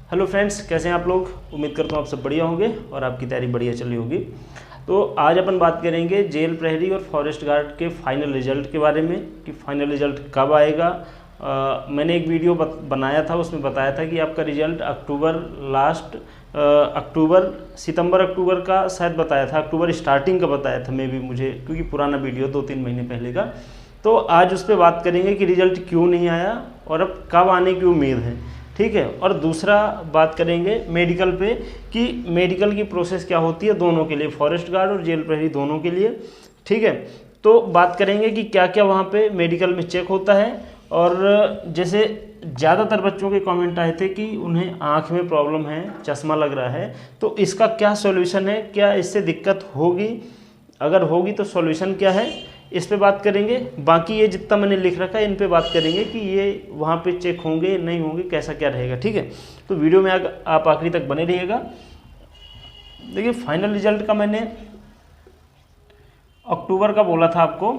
Hello friends, कैसे हैं आप लोग। उम्मीद करता हूँ आप सब बढ़िया होंगे और आपकी तैयारी बढ़िया चल रही होगी। तो आज अपन बात करेंगे जेल प्रहरी और फॉरेस्ट गार्ड के फाइनल रिजल्ट के बारे में कि फाइनल रिजल्ट कब आएगा। मैंने एक वीडियो बनाया था, उसमें बताया था कि आपका रिजल्ट सितंबर अक्टूबर का शायद बताया था, अक्टूबर स्टार्टिंग का बताया था मे भी मुझे, क्योंकि पुराना वीडियो 2-3 महीने पहले का। तो आज उस पर बात करेंगे कि रिजल्ट क्यों नहीं आया और अब कब आने की उम्मीद है, ठीक है। और दूसरा बात करेंगे मेडिकल पे कि मेडिकल की प्रोसेस क्या होती है दोनों के लिए, फॉरेस्ट गार्ड और जेल प्रहरी दोनों के लिए, ठीक है। तो बात करेंगे कि क्या क्या वहाँ पे मेडिकल में चेक होता है। और जैसे ज़्यादातर बच्चों के कमेंट आए थे कि उन्हें आँख में प्रॉब्लम है, चश्मा लग रहा है, तो इसका क्या सॉल्यूशन है, क्या इससे दिक्कत होगी, अगर होगी तो सॉल्यूशन क्या है, इस पे बात करेंगे। बाकी ये जितना मैंने लिख रखा है इन पे बात करेंगे कि ये वहाँ पे चेक होंगे नहीं होंगे, कैसा क्या रहेगा, ठीक है। तो वीडियो में आप आखिरी तक बने रहिएगा। देखिए, फाइनल रिजल्ट का मैंने अक्टूबर का बोला था आपको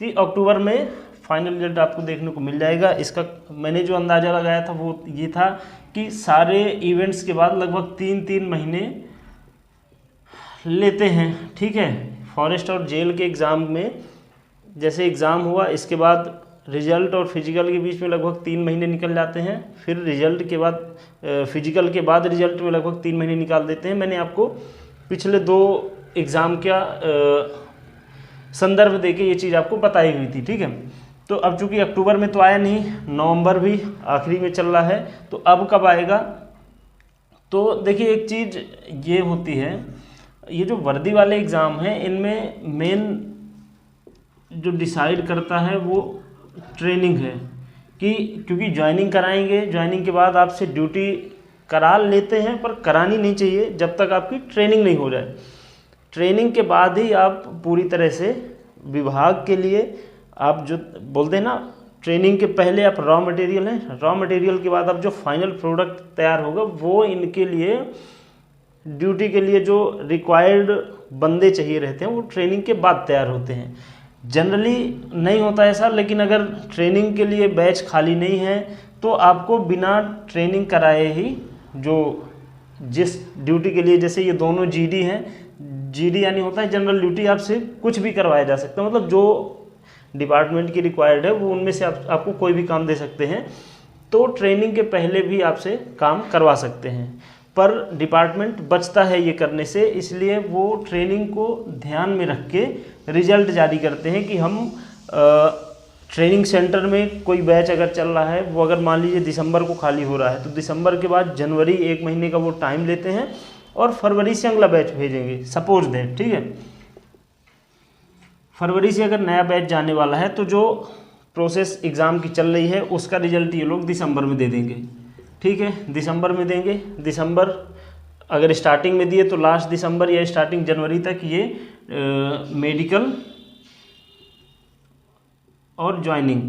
कि अक्टूबर में फाइनल रिजल्ट आपको देखने को मिल जाएगा। इसका मैंने जो अंदाज़ा लगाया था वो ये था कि सारे इवेंट्स के बाद लगभग 3-3 महीने लेते हैं, ठीक है। फॉरेस्ट और जेल के एग्ज़ाम में जैसे एग्ज़ाम हुआ, इसके बाद रिजल्ट और फिजिकल के बीच में लगभग 3 महीने निकल जाते हैं, फिर रिजल्ट के बाद फिजिकल के बाद रिजल्ट में लगभग 3 महीने निकाल देते हैं। मैंने आपको पिछले 2 एग्ज़ाम का संदर्भ देके ये चीज़ आपको बताई हुई थी, ठीक है। तो अब चूंकि अक्टूबर में तो आया नहीं, नवंबर भी आखिरी में चल रहा है, तो अब कब आएगा। तो देखिए, एक चीज़ ये होती है, ये जो वर्दी वाले एग्ज़ाम हैं इनमें मेन जो डिसाइड करता है वो ट्रेनिंग है कि क्योंकि ज्वाइनिंग कराएंगे, ज्वाइनिंग के बाद आपसे ड्यूटी करा लेते हैं, पर करानी नहीं चाहिए जब तक आपकी ट्रेनिंग नहीं हो जाए। ट्रेनिंग के बाद ही आप पूरी तरह से विभाग के लिए, आप जो बोलते हैं ना, ट्रेनिंग के पहले आप रॉ मटेरियल हैं, रॉ मटेरियल के बाद अब जो फाइनल प्रोडक्ट तैयार होगा वो इनके लिए ड्यूटी के लिए जो रिक्वायर्ड बंदे चाहिए रहते हैं वो ट्रेनिंग के बाद तैयार होते हैं। जनरली नहीं होता ऐसा, लेकिन अगर ट्रेनिंग के लिए बैच खाली नहीं है तो आपको बिना ट्रेनिंग कराए ही जो जिस ड्यूटी के लिए, जैसे ये दोनों जीडी हैं, जीडी यानी होता है जनरल ड्यूटी, आपसे कुछ भी करवाया जा सकता है, मतलब जो डिपार्टमेंट की रिक्वायर्ड है वो उनमें से आपको कोई भी काम दे सकते हैं। तो ट्रेनिंग के पहले भी आपसे काम करवा सकते हैं, पर डिपार्टमेंट बचता है ये करने से, इसलिए वो ट्रेनिंग को ध्यान में रख के रिजल्ट जारी करते हैं कि हम ट्रेनिंग सेंटर में कोई बैच अगर चल रहा है, वो अगर मान लीजिए दिसंबर को खाली हो रहा है, तो दिसंबर के बाद जनवरी 1 महीने का वो टाइम लेते हैं और फरवरी से अगला बैच भेजेंगे, सपोज दें, ठीक है। फरवरी से अगर नया बैच जाने वाला है तो जो प्रोसेस एग्ज़ाम की चल रही है उसका रिजल्ट ये लोग दिसंबर में दे देंगे, ठीक है, दिसंबर में देंगे। दिसंबर अगर स्टार्टिंग में दिए तो लास्ट दिसंबर या स्टार्टिंग जनवरी तक ये मेडिकल और ज्वाइनिंग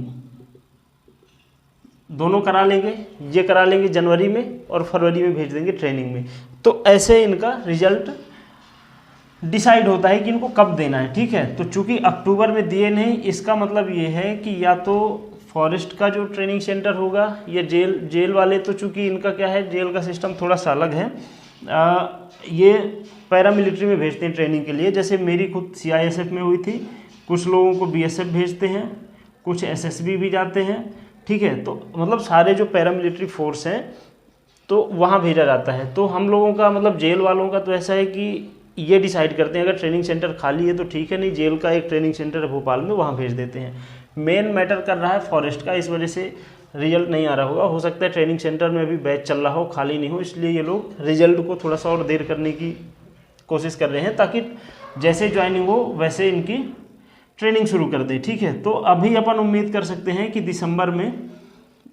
दोनों करा लेंगे, ये करा लेंगे जनवरी में और फरवरी में भेज देंगे ट्रेनिंग में। तो ऐसे इनका रिजल्ट डिसाइड होता है कि इनको कब देना है, ठीक है। तो चूंकि अक्टूबर में दिए नहीं, इसका मतलब ये है कि या तो फॉरेस्ट का जो ट्रेनिंग सेंटर होगा या जेल वाले, तो चूंकि इनका क्या है, जेल का सिस्टम थोड़ा सा अलग है, ये पैरामिलिट्री में भेजते हैं ट्रेनिंग के लिए। जैसे मेरी खुद CISF में हुई थी, कुछ लोगों को BSF भेजते हैं, कुछ SSB भी जाते हैं, ठीक है। तो मतलब सारे जो पैरामिलिट्री फोर्स हैं तो वहाँ भेजा जाता है। तो हम लोगों का मतलब जेल वालों का तो ऐसा है कि ये डिसाइड करते हैं, अगर ट्रेनिंग सेंटर खाली है तो ठीक है, नहीं जेल का एक ट्रेनिंग सेंटर है भोपाल में, वहाँ भेज देते हैं। मेन मैटर कर रहा है फॉरेस्ट का, इस वजह से रिजल्ट नहीं आ रहा होगा। हो सकता है ट्रेनिंग सेंटर में भी बैच चल रहा हो, खाली नहीं हो, इसलिए ये लोग रिजल्ट को थोड़ा सा और देर करने की कोशिश कर रहे हैं, ताकि जैसे ज्वाइनिंग हो वैसे इनकी ट्रेनिंग शुरू कर दे, ठीक है। तो अभी अपन उम्मीद कर सकते हैं कि दिसंबर में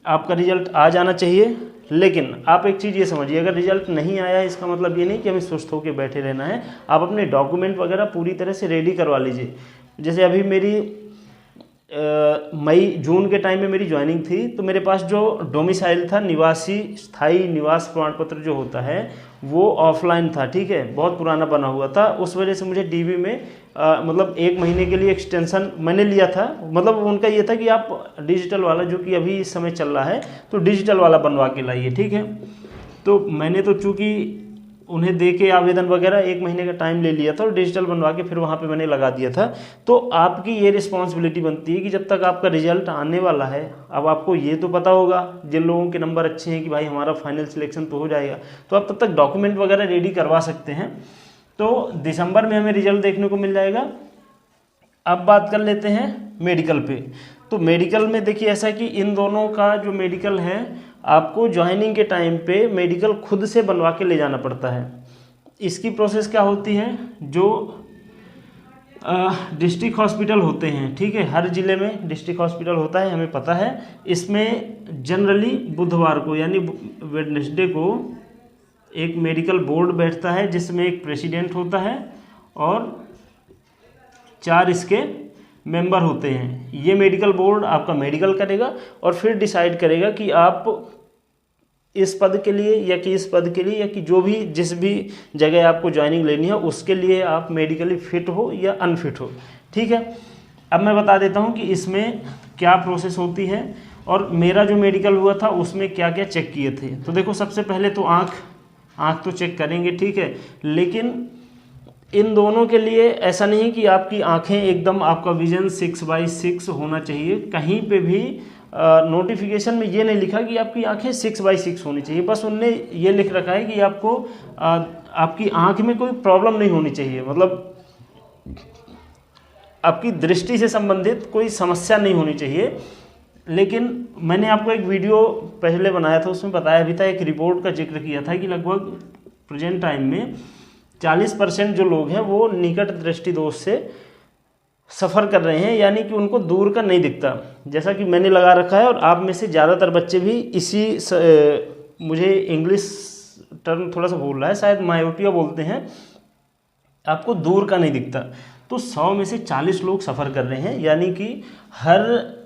आपका रिजल्ट आ जाना चाहिए। लेकिन आप एक चीज़ ये समझिए, अगर रिजल्ट नहीं आया इसका मतलब ये नहीं कि हमें सुस्त होकर बैठे रहना है। आप अपने डॉक्यूमेंट वगैरह पूरी तरह से रेडी करवा लीजिए। जैसे अभी मेरी मई जून के टाइम में मेरी ज्वाइनिंग थी, तो मेरे पास जो डोमिसाइल था, निवासी स्थायी निवास प्रमाण पत्र जो होता है वो ऑफलाइन था, ठीक है, बहुत पुराना बना हुआ था। उस वजह से मुझे DB में मतलब 1 महीने के लिए एक्सटेंशन मैंने लिया था। मतलब उनका ये था कि आप डिजिटल वाला, जो कि अभी इस समय चल रहा है, तो डिजिटल वाला बनवा के लाइए, ठीक है। तो मैंने तो चूँकि उन्हें दे के आवेदन वगैरह 1 महीने का टाइम ले लिया था और डिजिटल बनवा के फिर वहाँ पे मैंने लगा दिया था। तो आपकी ये रिस्पॉन्सिबिलिटी बनती है कि जब तक आपका रिजल्ट आने वाला है, अब आपको ये तो पता होगा जिन लोगों के नंबर अच्छे हैं कि भाई हमारा फाइनल सिलेक्शन तो हो जाएगा, तो आप तब तक डॉक्यूमेंट वगैरह रेडी करवा सकते हैं। तो दिसंबर में हमें रिजल्ट देखने को मिल जाएगा। अब बात कर लेते हैं मेडिकल पे। तो मेडिकल में देखिए ऐसा कि इन दोनों का जो मेडिकल है, आपको ज्वाइनिंग के टाइम पे मेडिकल खुद से बनवा के ले जाना पड़ता है। इसकी प्रोसेस क्या होती है, जो डिस्ट्रिक्ट हॉस्पिटल होते हैं, ठीक है, हर ज़िले में डिस्ट्रिक्ट हॉस्पिटल होता है, हमें पता है। इसमें जनरली बुधवार को यानी वेडनेसडे को एक मेडिकल बोर्ड बैठता है जिसमें एक प्रेसिडेंट होता है और 4 इसके मेंबर होते हैं। ये मेडिकल बोर्ड आपका मेडिकल करेगा और फिर डिसाइड करेगा कि आप इस पद के लिए या कि इस पद के लिए या कि जो भी जिस भी जगह आपको ज्वाइनिंग लेनी है उसके लिए आप मेडिकली फिट हो या अनफिट हो, ठीक है। अब मैं बता देता हूँ कि इसमें क्या प्रोसेस होती है और मेरा जो मेडिकल हुआ था उसमें क्या क्या चेक किए थे। तो देखो, सबसे पहले तो आँख तो चेक करेंगे, ठीक है, लेकिन इन दोनों के लिए ऐसा नहीं कि आपकी आंखें एकदम, आपका विजन 6/6 होना चाहिए। कहीं पे भी नोटिफिकेशन में ये नहीं लिखा कि आपकी आंखें 6/6 होनी चाहिए, बस उनने ये लिख रखा है कि आपको आपकी आंख में कोई प्रॉब्लम नहीं होनी चाहिए, मतलब आपकी दृष्टि से संबंधित कोई समस्या नहीं होनी चाहिए। लेकिन मैंने आपको एक वीडियो पहले बनाया था, उसमें बताया भी था, एक रिपोर्ट का जिक्र किया था कि लगभग प्रेजेंट टाइम में 40% जो लोग हैं वो निकट दृष्टि दोष से सफ़र कर रहे हैं, यानी कि उनको दूर का नहीं दिखता, जैसा कि मैंने लगा रखा है। और आप में से ज़्यादातर बच्चे भी इसी मुझे इंग्लिश टर्म थोड़ा सा बोल रहा है, शायद मायोपिया बोलते हैं, आपको दूर का नहीं दिखता। तो 100 में से 40 लोग सफ़र कर रहे हैं, यानी कि हर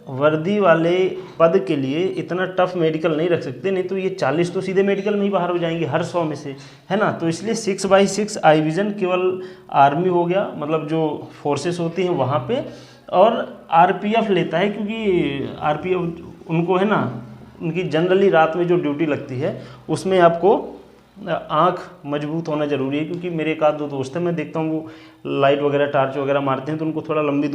वर्दी वाले पद के लिए इतना टफ मेडिकल नहीं रख सकते, नहीं तो ये 40 तो सीधे मेडिकल में ही बाहर हो जाएंगे हर 100 में से, है ना। तो इसलिए 6/6 आई विज़न केवल आर्मी हो गया, मतलब जो फोर्सेस होती हैं वहाँ पे, और आरपीएफ लेता है, क्योंकि आरपीएफ उनको है ना, उनकी जनरली रात में जो ड्यूटी लगती है उसमें आपको आँख मजबूत होना ज़रूरी है। क्योंकि मेरे एक आध दो दोस्त हैं, मैं देखता हूँ वो लाइट वगैरह टॉर्च वगैरह मारते हैं, तो उनको थोड़ा लंबी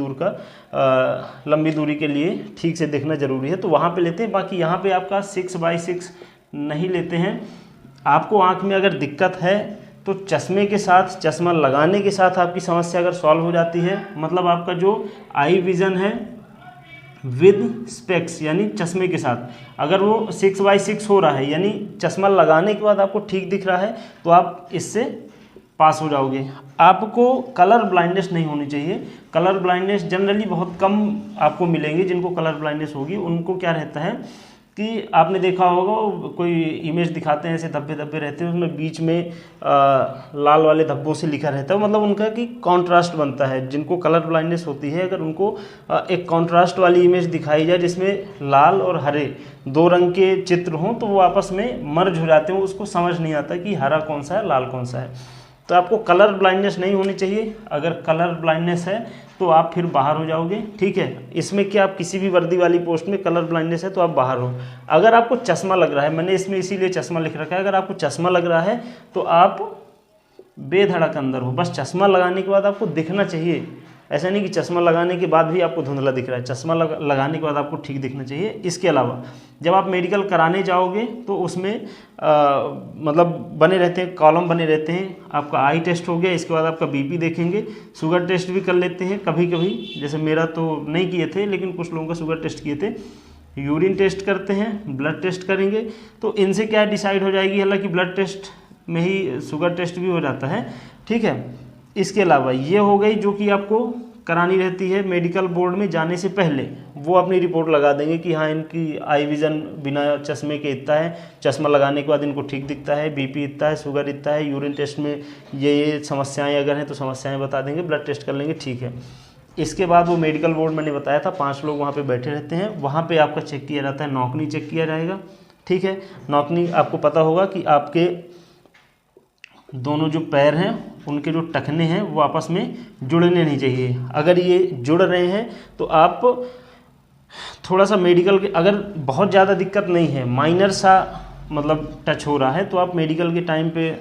दूरी के लिए ठीक से देखना ज़रूरी है, तो वहाँ पे लेते हैं। बाकी यहाँ पे आपका 6/6 नहीं लेते हैं। आपको आँख में अगर दिक्कत है तो चश्मे के साथ, चश्मा लगाने के साथ आपकी समस्या अगर सॉल्व हो जाती है, मतलब आपका जो आई विज़न है विद स्पेक्स यानी चश्मे के साथ, अगर वो 6/6 हो रहा है यानी चश्मा लगाने के बाद आपको ठीक दिख रहा है, तो आप इससे पास हो जाओगे। आपको कलर ब्लाइंडनेस नहीं होनी चाहिए। कलर ब्लाइंडनेस जनरली बहुत कम आपको मिलेंगे जिनको कलर ब्लाइंडनेस होगी। उनको क्या रहता है कि आपने देखा होगा, कोई इमेज दिखाते हैं ऐसे धब्बे धब्बे रहते हैं, उसमें बीच में लाल वाले धब्बों से लिखा रहता है, मतलब उनका कि कॉन्ट्रास्ट बनता है। जिनको कलर ब्लाइंडनेस होती है, अगर उनको एक कॉन्ट्रास्ट वाली इमेज दिखाई जाए जिसमें लाल और हरे 2 रंग के चित्र हों, तो वो आपस में मर्ज हो जाते हैं, उसको समझ नहीं आता कि हरा कौन सा है लाल कौन सा है। तो आपको कलर ब्लाइंडनेस नहीं होनी चाहिए। अगर कलर ब्लाइंडनेस है तो आप फिर बाहर हो जाओगे, ठीक है। इसमें क्या, आप किसी भी वर्दी वाली पोस्ट में कलर ब्लाइंडनेस है तो आप बाहर हो। अगर आपको चश्मा लग रहा है, मैंने इसमें इसीलिए चश्मा लिख रखा है, अगर आपको चश्मा लग रहा है तो आप बेधड़क अंदर हो। बस चश्मा लगाने के बाद आपको दिखना चाहिए, ऐसा नहीं कि चश्मा लगाने के बाद भी आपको धुंधला दिख रहा है, चश्मा लगाने के बाद आपको ठीक दिखना चाहिए। इसके अलावा जब आप मेडिकल कराने जाओगे तो उसमें मतलब बने रहते हैं, कॉलम बने रहते हैं। आपका आई टेस्ट हो गया, इसके बाद आपका बीपी देखेंगे, शुगर टेस्ट भी कर लेते हैं कभी कभी, जैसे मेरा तो नहीं किए थे लेकिन कुछ लोगों का शुगर टेस्ट किए थे। यूरिन टेस्ट करते हैं, ब्लड टेस्ट करेंगे। तो इनसे क्या डिसाइड हो जाएगी, हालांकि ब्लड टेस्ट में ही शुगर टेस्ट भी हो जाता है, ठीक है। इसके अलावा ये हो गई जो कि आपको करानी रहती है मेडिकल बोर्ड में जाने से पहले। वो अपनी रिपोर्ट लगा देंगे कि हाँ इनकी आई विज़न बिना चश्मे के इतना है, चश्मा लगाने के बाद इनको ठीक दिखता है, बीपी इतना है, शुगर इतना है, यूरिन टेस्ट में ये समस्याएं अगर हैं तो समस्याएं बता देंगे, ब्लड टेस्ट कर लेंगे, ठीक है। इसके बाद वो मेडिकल बोर्ड मैंने बताया था 5 लोग वहाँ पर बैठे रहते हैं। वहाँ पर आपका चेक किया जाता है, नौकनी चेक किया जाएगा, ठीक है। नौकनी आपको पता होगा कि आपके दोनों जो पैर हैं उनके जो टखने हैं वो आपस में जुड़ने नहीं चाहिए। अगर ये जुड़ रहे हैं तो आप थोड़ा सा मेडिकल के, अगर बहुत ज़्यादा दिक्कत नहीं है, माइनर सा मतलब टच हो रहा है तो आप मेडिकल के टाइम पे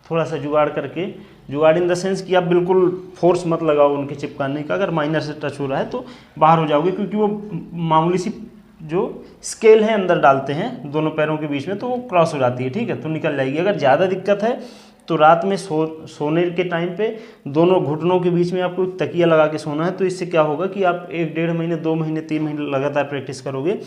थोड़ा सा जुगाड़ करके, जुगाड़ इन द सेंस कि आप बिल्कुल फोर्स मत लगाओ उनके चिपकाने का, अगर माइनर से टच हो रहा है तो बाहर हो जाओगे, क्योंकि वो मामूली सी जो स्केल है अंदर डालते हैं दोनों पैरों के बीच में तो वो क्रॉस हो जाती है, ठीक है, तो निकल जाएगी। अगर ज़्यादा दिक्कत है तो रात में सोने के टाइम पे दोनों घुटनों के बीच में आपको तकिया लगा के सोना है। तो इससे क्या होगा कि आप 1-1.5 महीने, 2 महीने, 3 महीने लगातार प्रैक्टिस करोगे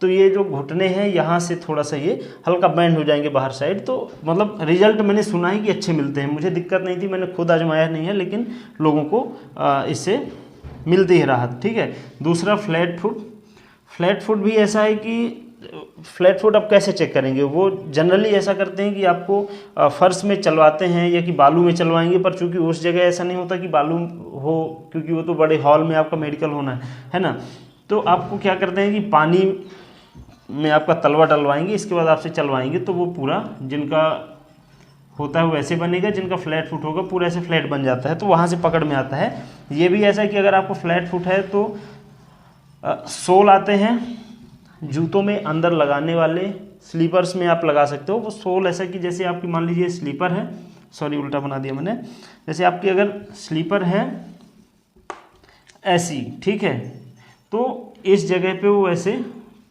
तो ये जो घुटने हैं यहाँ से थोड़ा सा ये हल्का बैंड हो जाएंगे बाहर साइड। तो मतलब रिजल्ट मैंने सुना है कि अच्छे मिलते हैं, मुझे दिक्कत नहीं थी, मैंने खुद आजमाया नहीं है, लेकिन लोगों को इससे मिलती है राहत, ठीक है। दूसरा फ्लैट फुट। फ्लैट फुट भी ऐसा है कि फ्लैट फुट आप कैसे चेक करेंगे, वो जनरली ऐसा करते हैं कि आपको फर्श में चलवाते हैं या कि बालू में चलवाएंगे, पर चूंकि उस जगह ऐसा नहीं होता कि बालू हो, क्योंकि वो तो बड़े हॉल में आपका मेडिकल होना है ना। तो आपको क्या करते हैं कि पानी में आपका तलवा डलवाएंगे, इसके बाद आपसे चलवाएंगे तो वो पूरा जिनका होता है वो ऐसे बनेगा, जिनका फ्लैट फुट होगा पूरा ऐसे फ्लैट बन जाता है, तो वहाँ से पकड़ में आता है। ये भी ऐसा है कि अगर आपको फ्लैट फुट है तो सोल आते हैं जूतों में अंदर लगाने वाले, स्लीपर्स में आप लगा सकते हो। वो सोल ऐसा कि जैसे आपकी मान लीजिए स्लीपर है, सॉरी उल्टा बना दिया मैंने, जैसे आपकी अगर स्लीपर है ऐसी, ठीक है, तो इस जगह पे वो ऐसे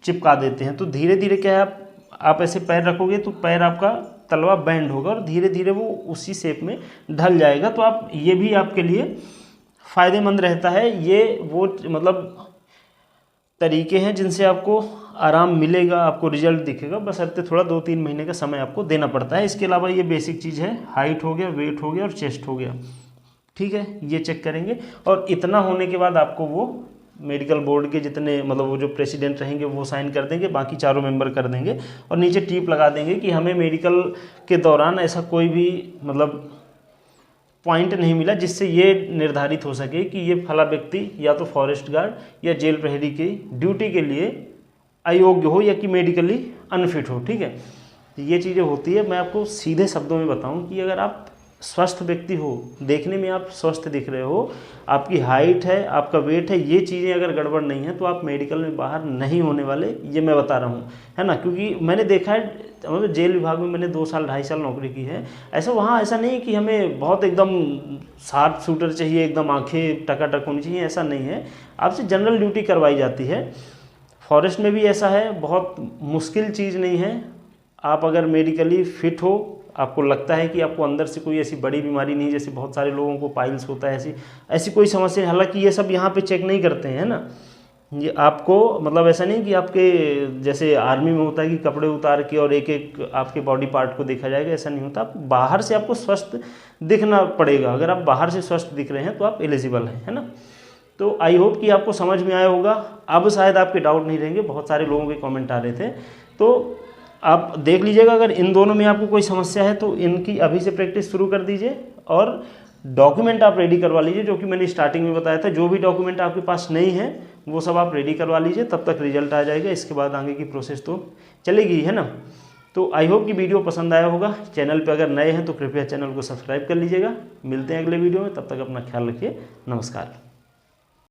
चिपका देते हैं। तो धीरे धीरे क्या है, आप ऐसे पैर रखोगे तो पैर आपका तलवा बैंड होगा और धीरे धीरे वो उसी शेप में ढल जाएगा। तो आप ये भी आपके लिए फ़ायदेमंद रहता है। ये वो मतलब तरीके हैं जिनसे आपको आराम मिलेगा, आपको रिजल्ट दिखेगा, बस अब थोड़ा 2-3 महीने का समय आपको देना पड़ता है। इसके अलावा ये बेसिक चीज़ है, हाइट हो गया, वेट हो गया और चेस्ट हो गया, ठीक है, ये चेक करेंगे। और इतना होने के बाद आपको वो मेडिकल बोर्ड के जितने मतलब वो जो प्रेसिडेंट रहेंगे वो साइन कर देंगे, बाकी चारों मेंबर कर देंगे और नीचे टीप लगा देंगे कि हमें मेडिकल के दौरान ऐसा कोई भी मतलब पॉइंट नहीं मिला जिससे ये निर्धारित हो सके कि ये फला व्यक्ति या तो फॉरेस्ट गार्ड या जेल प्रहरी की ड्यूटी के लिए अयोग्य हो या कि मेडिकली अनफिट हो, ठीक है। ये चीज़ें होती है। मैं आपको सीधे शब्दों में बताऊं कि अगर आप स्वस्थ व्यक्ति हो, देखने में आप स्वस्थ दिख रहे हो, आपकी हाइट है, आपका वेट है, ये चीज़ें अगर गड़बड़ नहीं है तो आप मेडिकल में बाहर नहीं होने वाले, ये मैं बता रहा हूँ, है ना। क्योंकि मैंने देखा है, मतलब जेल विभाग में मैंने 2 साल 2.5 साल नौकरी की है। ऐसा वहाँ ऐसा नहीं कि हमें बहुत एकदम शार्प शूटर चाहिए, एकदम आंखें टकाटक होनी चाहिए, ऐसा नहीं है। आपसे जनरल ड्यूटी करवाई जाती है। फॉरेस्ट में भी ऐसा है, बहुत मुश्किल चीज़ नहीं है। आप अगर मेडिकली फिट हो, आपको लगता है कि आपको अंदर से कोई ऐसी बड़ी बीमारी नहीं, जैसे बहुत सारे लोगों को पाइल्स होता है, ऐसी कोई समस्या, हालांकि ये सब यहाँ पे चेक नहीं करते हैं, है ना। ये आपको मतलब ऐसा नहीं कि आपके जैसे आर्मी में होता है कि कपड़े उतार के और एक एक आपके बॉडी पार्ट को देखा जाएगा, ऐसा नहीं होता। आप बाहर से आपको स्वस्थ दिखना पड़ेगा। अगर आप बाहर से स्वस्थ दिख रहे हैं तो आप एलिजिबल हैं, है ना। तो आई होप कि आपको समझ में आया होगा। अब शायद आपके डाउट नहीं रहेंगे, बहुत सारे लोगों के कमेंट आ रहे थे, तो आप देख लीजिएगा। अगर इन दोनों में आपको कोई समस्या है तो इनकी अभी से प्रैक्टिस शुरू कर दीजिए और डॉक्यूमेंट आप रेडी करवा लीजिए, जो कि मैंने स्टार्टिंग में बताया था। जो भी डॉक्यूमेंट आपके पास नहीं है वो सब आप रेडी करवा लीजिए, तब तक रिजल्ट आ जाएगा। इसके बाद आगे की प्रोसेस तो चलेगी, है ना। तो आई होप कि वीडियो पसंद आया होगा। चैनल पे अगर नए हैं तो कृपया चैनल को सब्सक्राइब कर लीजिएगा। मिलते हैं अगले वीडियो में, तब तक अपना ख्याल रखिए। नमस्कार।